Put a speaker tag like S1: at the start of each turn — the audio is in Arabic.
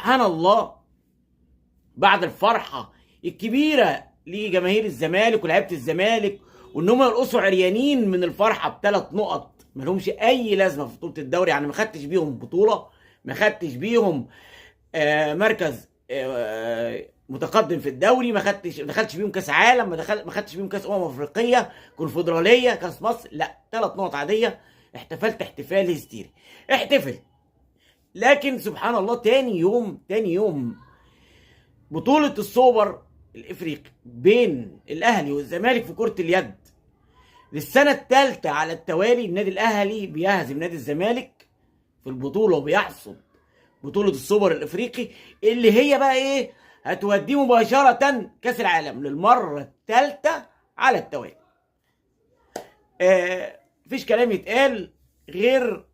S1: سبحان الله بعد الفرحه الكبيره لجماهير الزمالك ولاعيبه الزمالك، وان هم يرقصوا عريانين من الفرحه ب3 نقط ما لهمش اي لازمه في بطوله الدوري. يعني ما خدتش بيهم بطوله، ما خدتش بيهم مركز متقدم في الدوري، ما دخلتش بيهم كاس عالم، ما خدتش بيهم كاس افريقيه، كونفدراليه، كاس مصر، لا 3 نقط عاديه. احتفلت احتفال هستيري، احتفل. لكن سبحان الله تاني يوم بطوله السوبر الافريقي بين الاهلي والزمالك في كره اليد للسنه الثالثه على التوالي، النادي الاهلي بيهزم نادي الزمالك في البطوله وبيحصد بطوله السوبر الافريقي اللي هي بقى ايه، هتوديه مباشره كاس العالم للمره الثالثه على التوالي. مفيش كلام يتقال غير